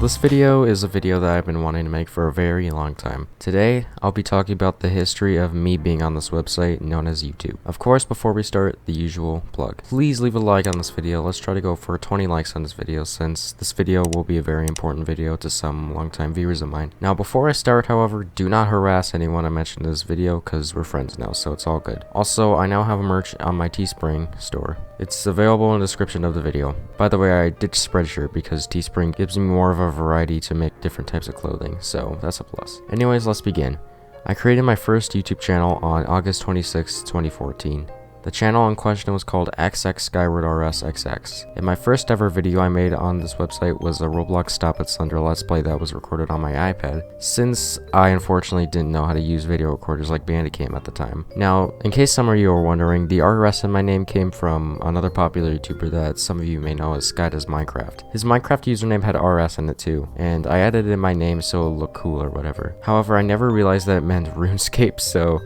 this video is a video that I've been wanting to make for a very long time. Today, I'll be talking about the history of me being on this website known as YouTube. Of course, before we start, the usual plug. Please leave a like on this video. Let's try to go for 20 likes on this video, since this video will be a very important video to some longtime viewers of mine. Now, before I start, however, do not harass anyone I mentioned in this video, because we're friends now, so it's all good. Also, I now have a merch on my Teespring store. It's available in the description of the video. By the way, I ditched Spreadshirt because Teespring gives me more of a variety to make different types of clothing, so that's a plus. Anyways, let's begin. I created my first YouTube channel on August 26, 2014. The channel in question was called XX Skyward RSXX, and my first ever video I made on this website was a Roblox Stop It Slender Let's Play that was recorded on my iPad, since I unfortunately didn't know how to use video recorders like Bandicam at the time. Now, in case some of you are wondering, the RS in my name came from another popular YouTuber that some of you may know as Sky Does Minecraft. His Minecraft username had RS in it too, and I added in my name so it looked cool or whatever. However, I never realized that it meant RuneScape, so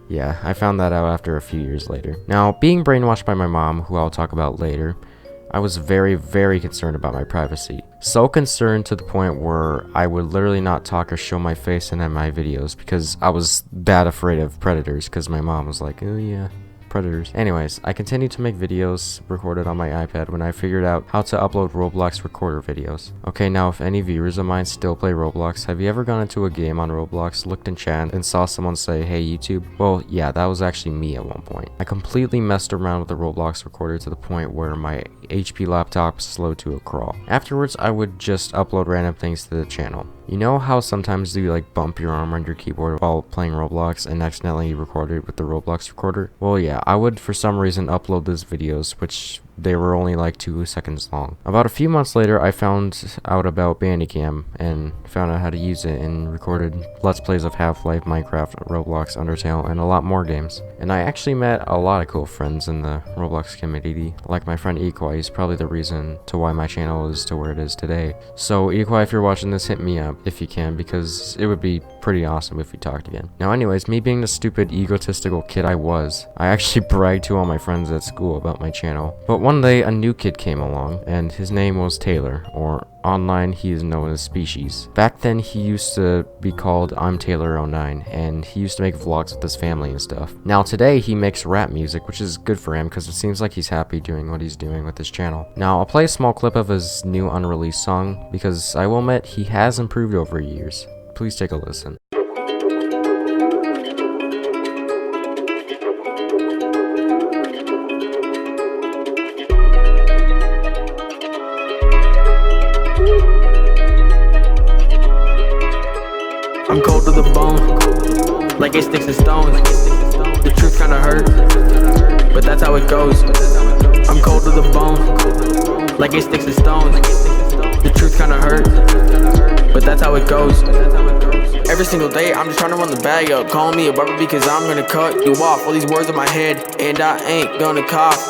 yeah, I found that out after a few years later. Now, being brainwashed by my mom, who I'll talk about later, I was very concerned about my privacy. So concerned to the point where I would literally not talk or show my face in my videos because I was that afraid of predators, because my mom was like, oh yeah, predators. Anyways, I continued to make videos recorded on my iPad when I figured out how to upload Roblox recorder videos. Okay, now if any viewers of mine still play Roblox, have you ever gone into a game on Roblox, looked in chat, and saw someone say, hey YouTube? Well, yeah, that was actually me at one point. I completely messed around with the Roblox recorder to the point where my HP laptop slowed to a crawl. Afterwards, I would just upload random things to the channel. You know how sometimes you like bump your arm on your keyboard while playing Roblox and accidentally record it with the Roblox recorder? Well, yeah, I would for some reason upload these videos, which they were only like 2 seconds long. About a few months later, I found out about Bandicam and found out how to use it and recorded Let's Plays of Half-Life, Minecraft, Roblox, Undertale, and a lot more games. And I actually met a lot of cool friends in the Roblox community, like my friend Equi. He's probably the reason to why my channel is to where it is today. So Equi, if you're watching this, hit me up if you can, because it would be pretty awesome if we talked again. Now anyways, me being the stupid egotistical kid I was, I actually bragged to all my friends at school about my channel. But one day a new kid came along, and his name was Taylor, or online he is known as Species. Back then he used to be called I'm Taylor09, and he used to make vlogs with his family and stuff. Now today he makes rap music, which is good for him because it seems like he's happy doing what he's doing with his channel. Now I'll play a small clip of his new unreleased song, because I will admit he has improved over years. Please take a listen. I'm cold to the bone, like it sticks and stones. The truth kinda hurt, but that's how it goes. I'm cold to the bone, like it sticks and stones. The truth kinda hurt, but that's how it goes. Every single day I'm just trying to run the bag up. Calling me a barber because I'm gonna cut you off. All these words in my head, and I ain't gonna cough.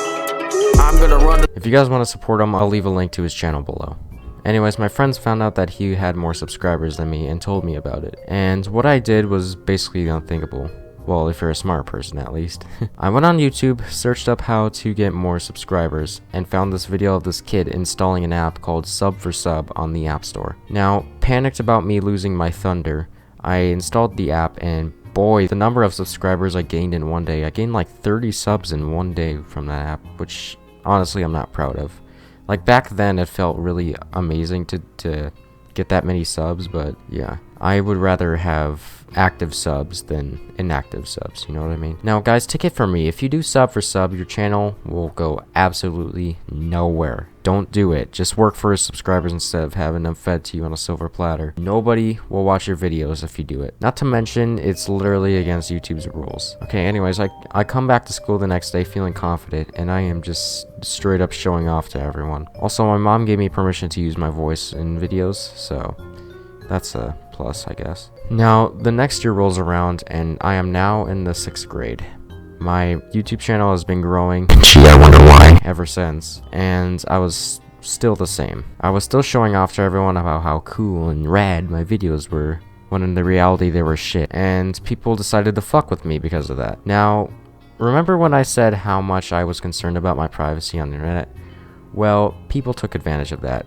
I'm gonna run. If you guys want to support him, I'll leave a link to his channel below. Anyways, my friends found out that he had more subscribers than me and told me about it. And what I did was basically unthinkable. Well, if you're a smart person at least. I went on YouTube, searched up how to get more subscribers, and found this video of this kid installing an app called Sub for Sub on the App Store. Now, panicked about me losing my thunder, I installed the app, and boy, the number of subscribers I gained in one day. I gained like 30 subs in one day from that app, which honestly I'm not proud of. Like back then it felt really amazing to get that many subs, but yeah, I would rather have active subs than inactive subs, you know what I mean? Now guys, take it from me, if you do sub for sub, your channel will go absolutely nowhere. Don't do it. Just work for subscribers instead of having them fed to you on a silver platter. Nobody will watch your videos if you do it. Not to mention, it's literally against YouTube's rules. Okay, anyways, I come back to school the next day feeling confident, and I am just straight up showing off to everyone. Also, my mom gave me permission to use my voice in videos, so that's a plus, I guess. Now, the next year rolls around, and I am now in the 6th grade. My YouTube channel has been growing, gee, I wonder why, ever since, and I was still the same. I was still showing off to everyone about how cool and rad my videos were, when in the reality they were shit, and people decided to fuck with me because of that. Now, remember when I said how much I was concerned about my privacy on the internet? Well, people took advantage of that.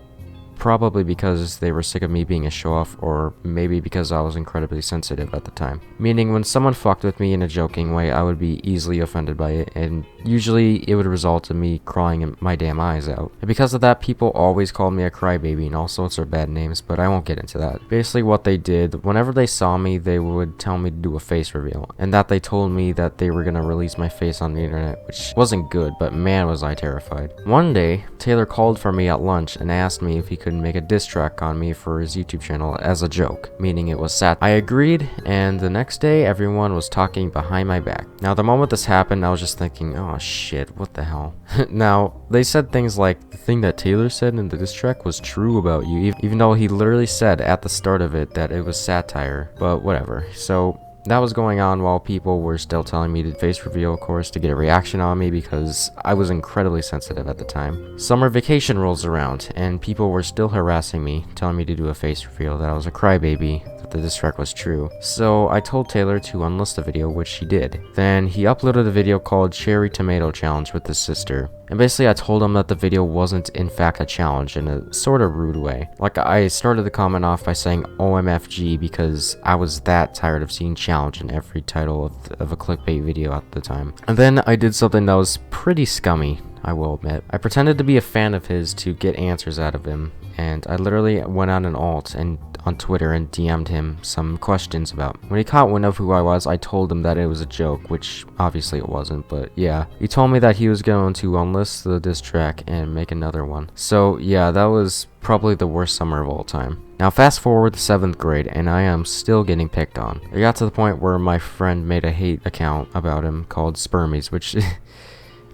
probably because they were sick of me being a show-off, or maybe because I was incredibly sensitive at the time. Meaning, when someone fucked with me in a joking way, I would be easily offended by it, and usually it would result in me crying my damn eyes out. And because of that, people always called me a crybaby and all sorts of bad names, but I won't get into that. Basically what they did, whenever they saw me, they would tell me to do a face reveal, and that they told me that they were gonna release my face on the internet, which wasn't good, but man was I terrified. One day, Taylor called for me at lunch and asked me if he could make a diss track on me for his YouTube channel as a joke, meaning it was satire. I agreed, and the next day everyone was talking behind my back. Now the moment this happened, I was just thinking, oh shit, what the hell? Now, they said things like, the thing that Taylor said in the diss track was true about you, even though he literally said at the start of it that it was satire, but whatever. So that was going on while people were still telling me to face reveal, of course, to get a reaction on me because I was incredibly sensitive at the time. Summer vacation rolls around, and people were still harassing me, telling me to do a face reveal that I was a crybaby, that the diss track was true. So I told Taylor to unlist the video, which he did. Then he uploaded a video called Cherry Tomato Challenge with his sister. And basically I told him that the video wasn't in fact a challenge in a sort of rude way. Like, I started the comment off by saying OMFG because I was that tired of seeing challenge in every title of a clickbait video at the time. And then I did something that was pretty scummy, I will admit. I pretended to be a fan of his to get answers out of him, and I literally went on an alt and on Twitter and DM'd him some questions about. When he caught wind of who I was, I told him that it was a joke, which obviously it wasn't, but yeah. He told me that he was going to unlist the diss track and make another one. So yeah, that was probably the worst summer of all time. Now fast forward to 7th grade, and I am still getting picked on. It got to the point where my friend made a hate account about him called Spermies, which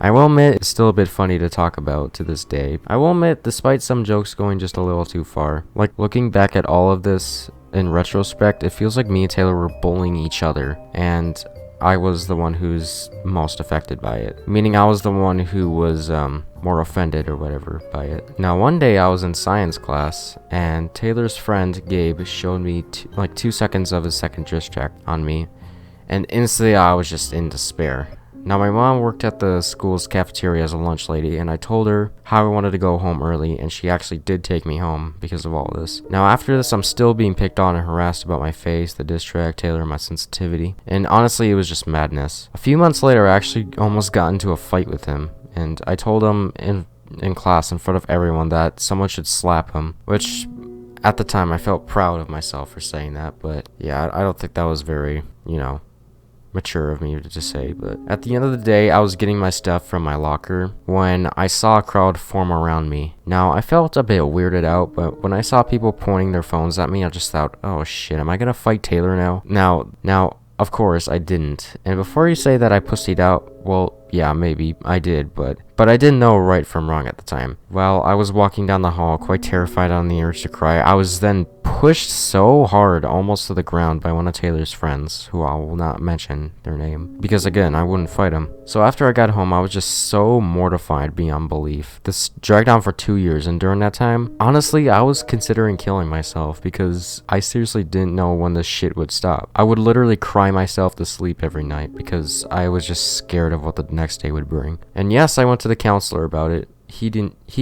I will admit it's still a bit funny to talk about to this day. I will admit, despite some jokes going just a little too far. Like, looking back at all of this in retrospect, it feels like me and Taylor were bullying each other, and I was the one who's most affected by it. Meaning I was the one who was more offended or whatever by it. Now one day I was in science class, and Taylor's friend Gabe showed me like 2 seconds of his second diss track on me, and instantly I was just in despair. Now my mom worked at the school's cafeteria as a lunch lady, and I told her how I wanted to go home early, and she actually did take me home because of all this. Now after this, I'm still being picked on and harassed about my face, the diss track, Taylor, and my sensitivity, and honestly it was just madness. A few months later, I actually almost got into a fight with him, and I told him in class in front of everyone that someone should slap him, which at the time I felt proud of myself for saying that, but yeah, I don't think that was very, mature of me to say. But at the end of the day, I was getting my stuff from my locker when I saw a crowd form around me. Now I felt a bit weirded out, but when I saw people pointing their phones at me, I just thought, oh shit, am I gonna fight Taylor now? Now of course I didn't. And before you say that I pussied out, well, yeah, maybe I did, but I didn't know right from wrong at the time. While I was walking down the hall, quite terrified on the urge to cry, I was then pushed so hard, almost to the ground, by one of Taylor's friends, who I will not mention their name, because again, I wouldn't fight him. So after I got home, I was just so mortified beyond belief. This dragged on for 2 years, and during that time, honestly, I was considering killing myself, because I seriously didn't know when this shit would stop. I would literally cry myself to sleep every night, because I was just scared of what the next day would bring. And yes, I went to the counselor about it. He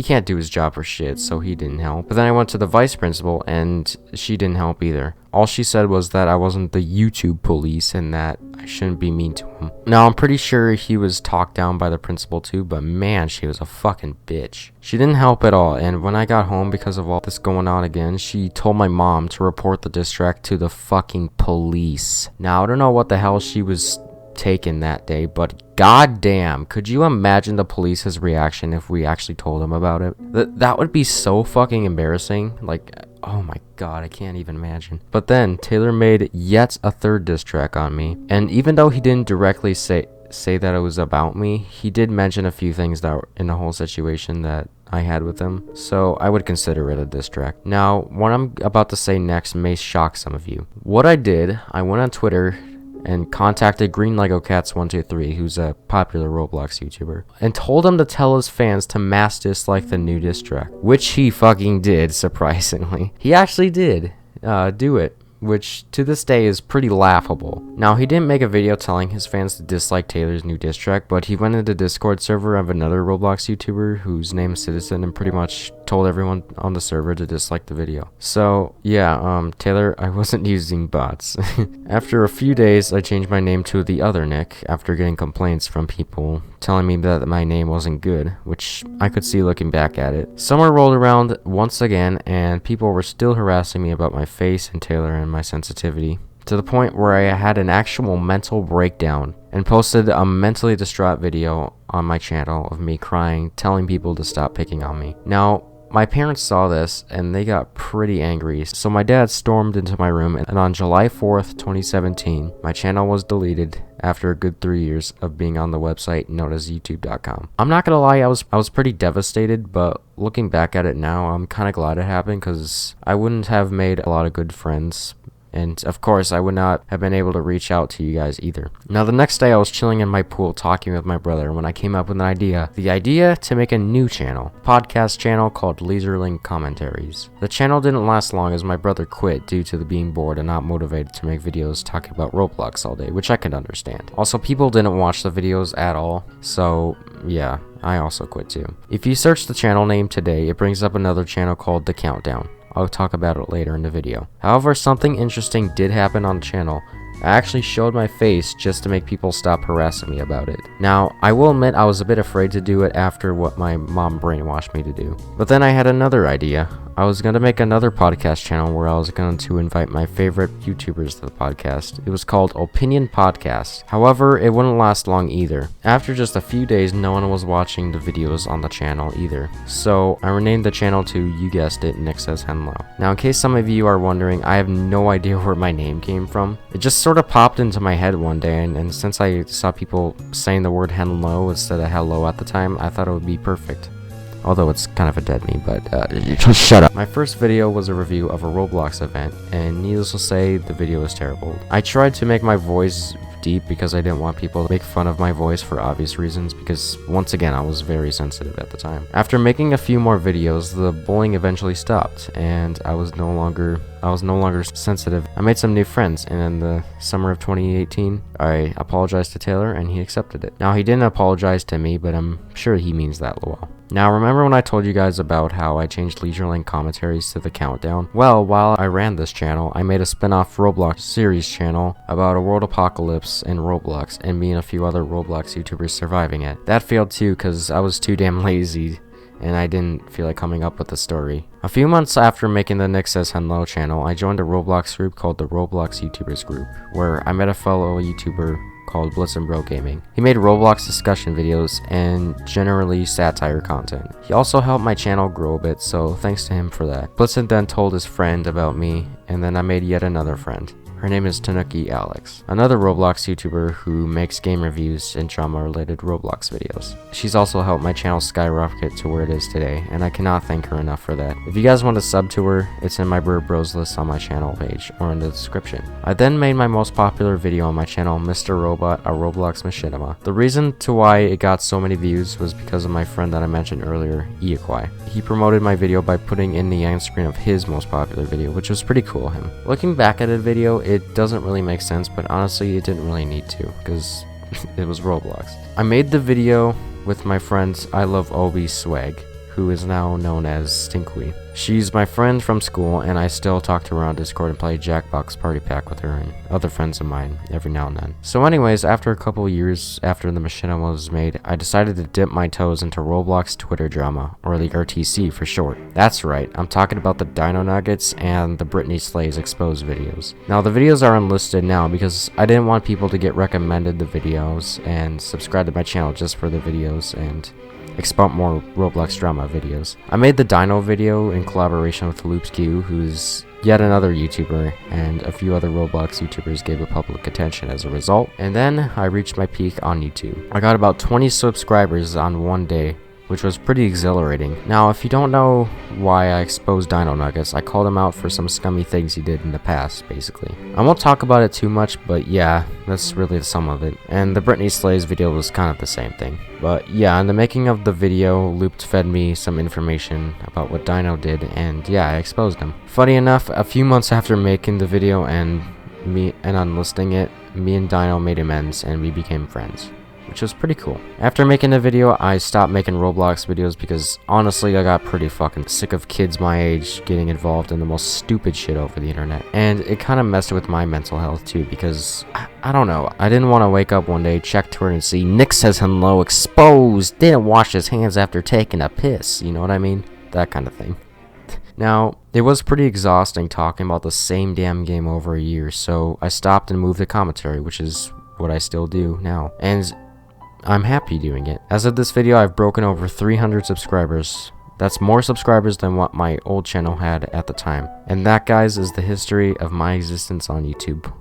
can't do his job for shit, so he didn't help. But then I went to the vice principal, and she didn't help either. All she said was that I wasn't the YouTube police and that I shouldn't be mean to him. Now, I'm pretty sure he was talked down by the principal too, but man, she was a fucking bitch. She didn't help at all, and when I got home because of all this going on again, she told my mom to report the diss track to the fucking police. Now, I don't know what the hell she was taken that day, but goddamn, could you imagine the police's reaction if we actually told them about it? That would be so fucking embarrassing. Like, oh my god, I can't even imagine. But then Taylor made yet a third diss track on me, and even though he didn't directly say that it was about me, he did mention a few things that were in the whole situation that I had with him, so I would consider it a diss track. Now, what I'm about to say next may shock some of you. What I did, I went on Twitter and contacted Green Lego Cats 123, who's a popular Roblox YouTuber, and told him to tell his fans to mass dislike the new diss track, which he fucking did, surprisingly. He actually did do it, which to this day is pretty laughable. Now, he didn't make a video telling his fans to dislike Taylor's new diss track, but he went into the Discord server of another Roblox YouTuber whose name is Citizen and pretty much told everyone on the server to dislike the video. So yeah, Taylor, I wasn't using bots. After a few days, I changed my name to the other Nick after getting complaints from people telling me that my name wasn't good, which I could see looking back at it. Summer rolled around once again, and people were still harassing me about my face and Taylor and my sensitivity, to the point where I had an actual mental breakdown and posted a mentally distraught video on my channel of me crying, telling people to stop picking on me. Now, my parents saw this and they got pretty angry, so my dad stormed into my room, and on July 4th, 2017, my channel was deleted after a good 3 years of being on the website known as youtube.com. I'm not gonna lie, I was pretty devastated, but looking back at it now, I'm kind of glad it happened, because I wouldn't have made a lot of good friends. And of course, I would not have been able to reach out to you guys either. Now, the next day I was chilling in my pool talking with my brother when I came up with an idea. The idea to make a new channel, podcast channel called Leisurely Commentaries. The channel didn't last long as my brother quit due to being bored and not motivated to make videos talking about Roblox all day, which I could understand. Also, people didn't watch the videos at all, so yeah, I also quit too. If you search the channel name today, it brings up another channel called The Countdown. I'll talk about it later in the video. However, something interesting did happen on the channel. I actually showed my face just to make people stop harassing me about it. Now, I will admit I was a bit afraid to do it after what my mom brainwashed me to do. But then I had another idea. I was going to make another podcast channel where I was going to invite my favorite YouTubers to the podcast. It was called Opinion Podcast. However, it wouldn't last long either. After just a few days, no one was watching the videos on the channel either. So I renamed the channel to, you guessed it, NickSaysHenlo. Now, in case some of you are wondering, I have no idea where my name came from. It just sort of popped into my head one day, and since I saw people saying the word Henlo instead of hello at the time, I thought it would be perfect. Although it's kind of a dead me, but just shut up. My first video was a review of a Roblox event, and needless to say, the video was terrible. I tried to make my voice deep because I didn't want people to make fun of my voice for obvious reasons, because once again I was very sensitive at the time. After making a few more videos, the bullying eventually stopped, and I was no longer sensitive. I made some new friends, and in the summer of 2018, I apologized to Taylor, and he accepted it. Now, he didn't apologize to me, but I'm sure he means that well. Now, remember when I told you guys about how I changed Leisurely Commentaries to The Countdown? Well, while I ran this channel, I made a spin-off Roblox series channel about a world apocalypse in Roblox, and me and a few other Roblox YouTubers surviving it. That failed too, because I was too damn lazy, and I didn't feel like coming up with a story. A few months after making the NickSaysHenlo channel, I joined a Roblox group called the Roblox YouTubers group, where I met a fellow YouTuber called Blitz and Bro Gaming. He made Roblox discussion videos and generally satire content. He also helped my channel grow a bit, so thanks to him for that. Blitz then told his friend about me, and then I made yet another friend. Her name is Tanuki Alex, another Roblox YouTuber who makes game reviews and drama-related Roblox videos. She's also helped my channel skyrocket to where it is today, and I cannot thank her enough for that. If you guys want to sub to her, it's in my Bird Bros list on my channel page, or in the description. I then made my most popular video on my channel, Mr. Robot, a Roblox Machinima. The reason to why it got so many views was because of my friend that I mentioned earlier, Eaqui. He promoted my video by putting in the end screen of his most popular video, which was pretty cool of him. Looking back at the video, it doesn't really make sense, but honestly it didn't really need to, because it was Roblox. I made the video with my friend I Love Obi Swag, who is now known as Stinkly. She's my friend from school, and I still talk to her on Discord and play Jackbox Party Pack with her and other friends of mine every now and then. So anyways, after a couple years after the Machinima was made, I decided to dip my toes into Roblox Twitter drama, or the RTC for short. That's right, I'm talking about the Dino Nuggets and the Britney Slays Exposed videos. Now, the videos are unlisted now because I didn't want people to get recommended the videos and subscribe to my channel just for the videos and export more Roblox drama videos. I made the Dino video in collaboration with LoopsQ, who's yet another YouTuber, and a few other Roblox YouTubers gave it public attention as a result, and then I reached my peak on YouTube. I got about 20 subscribers on one day, which was pretty exhilarating. Now, if you don't know why I exposed Dino Nuggets, I called him out for some scummy things he did in the past, basically. I won't talk about it too much, but yeah, that's really the sum of it. And the Britney Slays video was kind of the same thing. But yeah, in the making of the video, Looped fed me some information about what Dino did, and yeah, I exposed him. Funny enough, a few months after making the video and unlisting it, me and Dino made amends and we became friends. which was pretty cool. After making the video, I stopped making Roblox videos because honestly I got pretty fucking sick of kids my age getting involved in the most stupid shit over the internet. And it kind of messed with my mental health too, because I don't know, I didn't want to wake up one day, check Twitter and see NickSaysHenlo exposed, didn't wash his hands after taking a piss, you know what I mean? That kind of thing. Now, it was pretty exhausting talking about the same damn game over a year, so I stopped and moved to commentary, which is what I still do now, and I'm happy doing it. As of this video, I've broken over 300 subscribers. That's more subscribers than what my old channel had at the time. And that, guys, is the history of my existence on YouTube.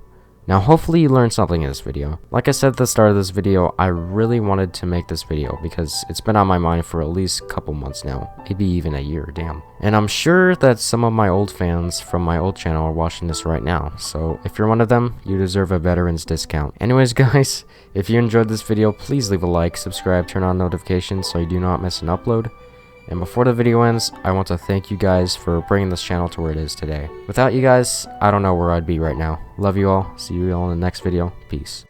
Now, hopefully you learned something in this video. Like I said at the start of this video, I really wanted to make this video because it's been on my mind for at least a couple months now. Maybe even a year, damn. And I'm sure that some of my old fans from my old channel are watching this right now. So if you're one of them, you deserve a veteran's discount. Anyways, guys, if you enjoyed this video, please leave a like, subscribe, turn on notifications so you do not miss an upload. And before the video ends, I want to thank you guys for bringing this channel to where it is today. Without you guys, I don't know where I'd be right now. Love you all. See you all in the next video. Peace.